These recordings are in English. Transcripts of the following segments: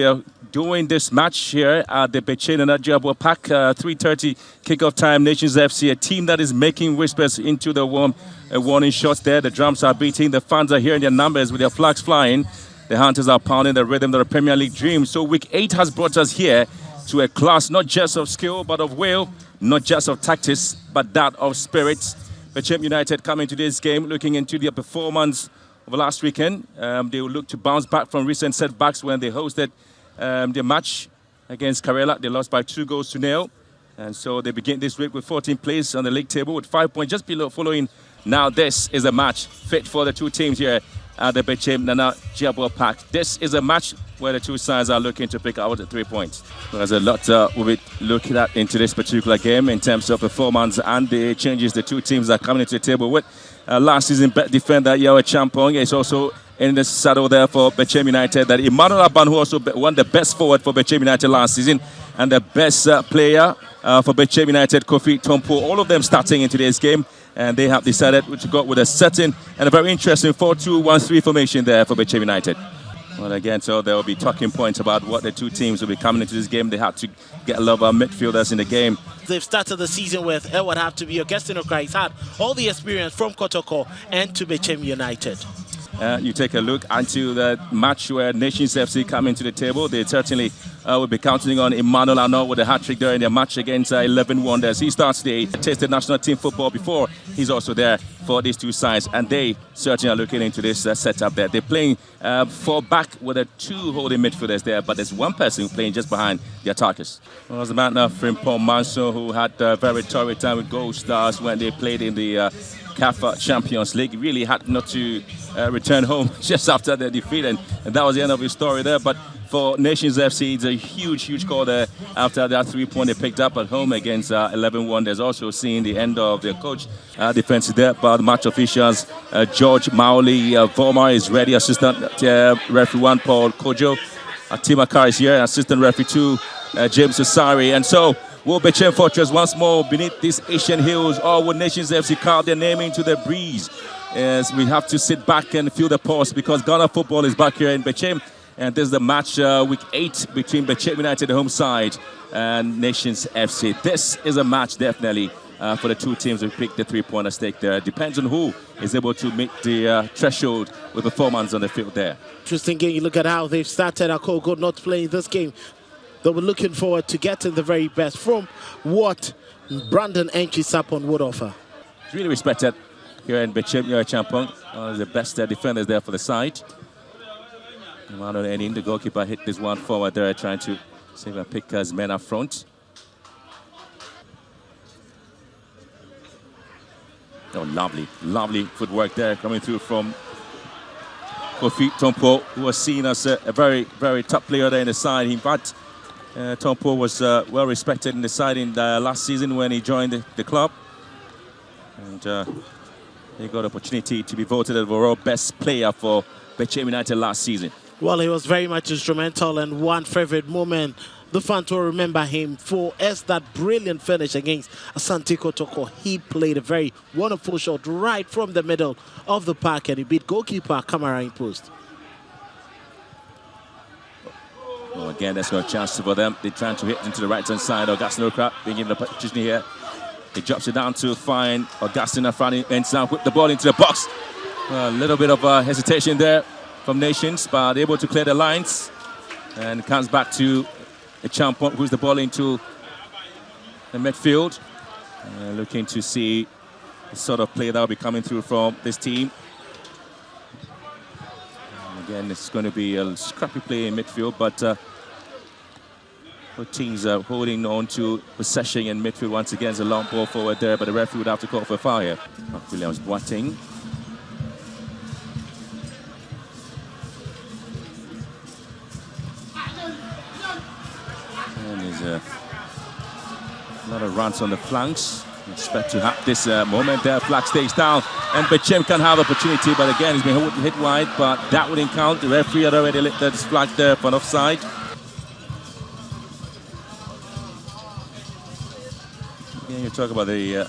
we are doing this match here at the Bechem Park, 3:30 kickoff time. Nations FC, a team that is making whispers into the warning shots there. The drums are beating, the fans are hearing their numbers with their flags flying. The Hunters are pounding the rhythm of the Premier League dream. So week 8 has brought us here to a class not just of skill but of will, not just of tactics but that of spirit. Bechem United coming to this game looking into their performance of last weekend. They will look to bounce back from recent setbacks when they hosted the match against Karela. They lost by 2-0. And so they begin this week with 14th place on the league table with 5 points just below following. Now this is a match fit for the two teams here at the Bechem Park. This is a match where the two sides are looking to pick out the 3 points. There's a lot we'll be looking at into this particular game in terms of performance and the changes the two teams are coming into the table with. Last season defender Yawe Champong is also in the saddle there for Bechem United. That Emmanuel Aban, who also won the best forward for Bechem United last season, and the best player for Bechem United, Kofi Tompo, all of them starting in today's game. And they have decided to go with a certain and a very interesting 4-2-1-3 formation there for Bechem United. Well, again, so there will be talking points about what the two teams will be coming into this game. They have to get a lot of our midfielders in the game. They've started the season with Edward have to be Augustine Okra. He's had all the experience from Kotoko and to Bechem United. You take a look into the match where Nations FC come into the table. They certainly will be counting on Emmanuel Arnaud with a hat-trick there in their match against 11 Wonders. He starts the tasted national team football before. He's also there for these two sides, and they certainly are looking into this setup there. They're playing 4 back with a 2 holding midfielders there, but there's one person playing just behind the attackers. Well, it was the man Frimpong Manso who had a very torrid time with Gold Stars when they played in the CAF Champions League. He really had not to return home just after the defeat, and that was the end of his story there. But for Nations FC, it's a huge call there after that 3-point they picked up at home against 11 Wonders. Also seeing the end of their coach defensive there by the match officials. George Maoli Voma is ready, assistant referee 1 Paul Kojo. Timakar is here, assistant referee 2 James Osari. And so will Bechem Fortress once more beneath these Asian hills, or will Nations FC carve their name into the breeze? As we have to sit back and feel the pulse, because Ghana football is back here in Bechem, and this is the match week 8 between Bechem United, the home side, and Nations FC. This is a match definitely for the two teams who pick the 3-pointer stake there. It depends on who is able to meet the threshold with performance on the field there. Interesting game. You look at how they've started. Akogo not playing this game. They were looking forward to getting the very best from what Brandon Enchisapon would offer. Really respected here in Bechem. Yawe Champong, the best defenders there for the side. Emmanuel Enin, the goalkeeper, hit this one forward there, trying to save and pick his men up front. Oh, lovely footwork there coming through from Kofi Tompo, who was seen as a very top player there in the side. In fact, Tompo was well respected in the side in last season when he joined the club. And he got an opportunity to be voted as the overall best player for Bechem United last season. Well, he was very much instrumental, and one favorite moment the fans will remember him for is that brilliant finish against Asante Kotoko. He played a very wonderful shot right from the middle of the park, and he beat goalkeeper Kamara in post. Well, again, that's no chance for them. They're trying to hit into the right-hand side. Augustine Okra being given the position here. He drops it down to find Augustine Afrani, ends down, whip the ball into the box. A little bit of hesitation there from Nations, but able to clear the lines. And comes back to a Champon, who's the ball into the midfield. Looking to see the sort of play that will be coming through from this team. And again, it's going to be a scrappy play in midfield, but both teams are holding on to possession in midfield once again. It's a long ball forward there, but the referee would have to call for a foul here. Williams Boateng. And there's a lot of runs on the flanks. Expect to have this moment there. Flag stays down, and Bechem can have opportunity, but again, he's been hit wide, but that wouldn't count. The referee had already lit that flag there for an offside. Again, you talk about the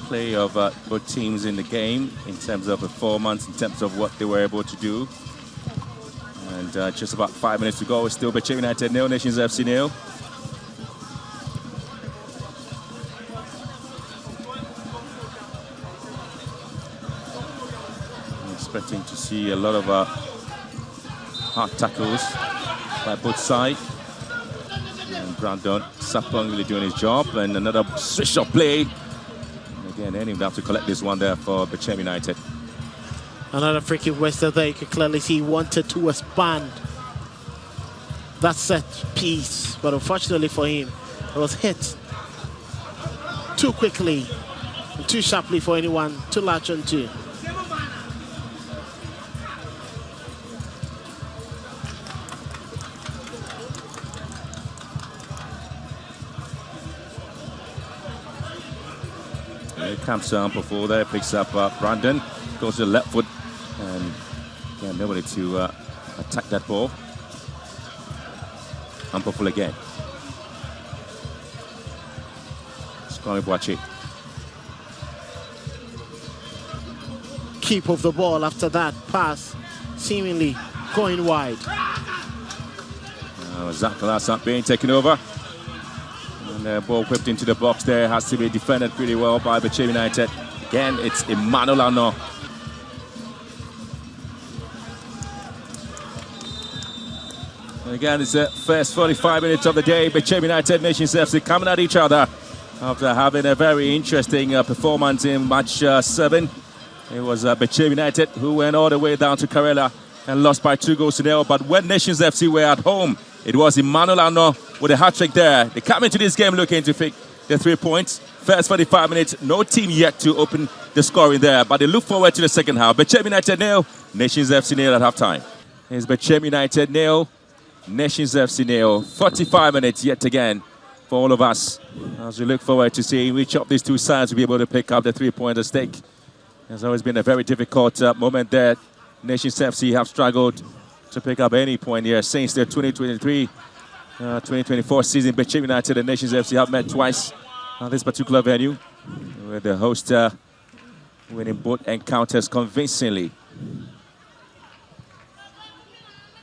play of both teams in the game in terms of performance, in terms of what they were able to do. And And just about 5 minutes to go. It's still Bechem United 0, Nations FC 0. Expecting to see a lot of hard tackles by both sides. And Brandon Sapong really doing his job. And another switch of play. And again, they didn't have to collect this one there for Bechem United. Another free kick wasted there. You can clearly see he wanted to expand that set piece. But unfortunately for him, it was hit too quickly and too sharply for anyone to latch onto. Here comes Ampofo there, picks up Brandon, goes to the left foot, and yeah, nobody to attack that ball. Ampofo again. Scoring Boache. Keep of the ball after that pass, seemingly going wide. Zach Lassat being taken over. And the ball whipped into the box there. Has to be defended pretty well by Bechem United. Again, it's Emmanuel Arnaud. And again, it's the first 45 minutes of the day. Bechem United, Nations FC coming at each other after having a very interesting performance in match 7. It was Bechem United who went all the way down to Karela and lost by 2-0. But when Nations FC were at home, it was Emmanuel Arnaud with a hat-trick there. They come into this game looking to pick the 3 points. First 45 minutes, no team yet to open the scoring there, but they look forward to the second half. Bechem United 0, Nations FC 0 at halftime. It's Bechem United 0, Nations FC 0. 45 minutes yet again for all of us as we look forward to seeing which of these two sides will be able to pick up the 3 points at stake. It's always been a very difficult moment there. Nations FC have struggled to pick up any point here since the 2023-2024 season. Bechem United and Nations FC have met twice on this particular venue, with the host winning both encounters convincingly.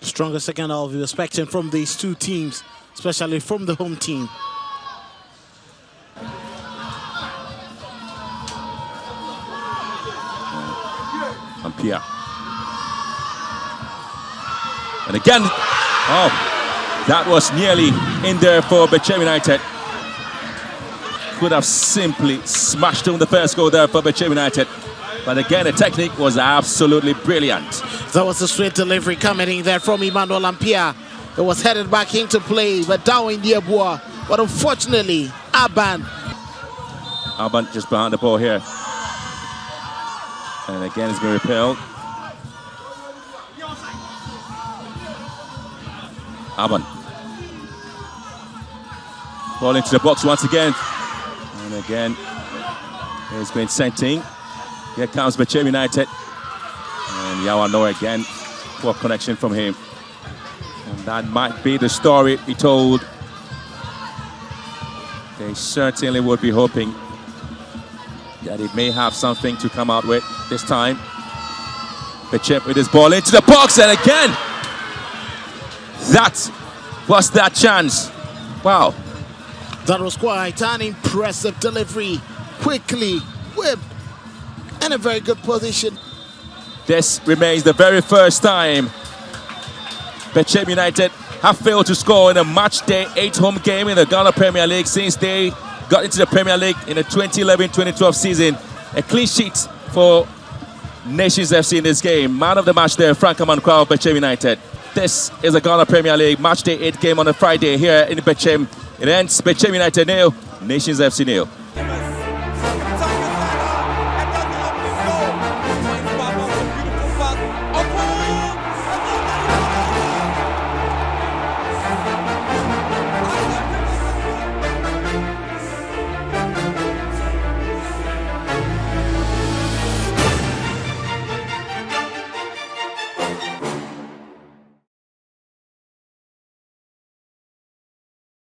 Stronger second half we're expecting from these two teams, especially from the home team. Ampia. And again, oh, that was nearly in there for Bechem United. Could have simply smashed home the first goal there for Bechem United. But again, the technique was absolutely brilliant. That was a straight delivery coming in there from Emmanuel Ampia. It was headed back into play, but down in the Diabua. But unfortunately, Aban just behind the ball here. And again, it's been repelled. Aban. Ball into the box once again. And again, it's been sent in. Here comes Bechem United. And Yawa Noah again. Poor connection from him. And that might be the story he told. They certainly would be hoping that it may have something to come out with this time. Bechem with his ball into the box, and again, that was that chance. Wow. That was quite an impressive delivery. Quickly whipped in a very good position. This remains the very first time Bechem United have failed to score in a match day 8 home game in the Ghana Premier League since they got into the Premier League in the 2011-2012 season. A clean sheet for Nations FC in this game. Man of the match there, Frank Amankwa of Bechem United. This is a Ghana Premier League match day 8 game on a Friday here in Bechem. It ends Bechem United 0, Nations FC 0.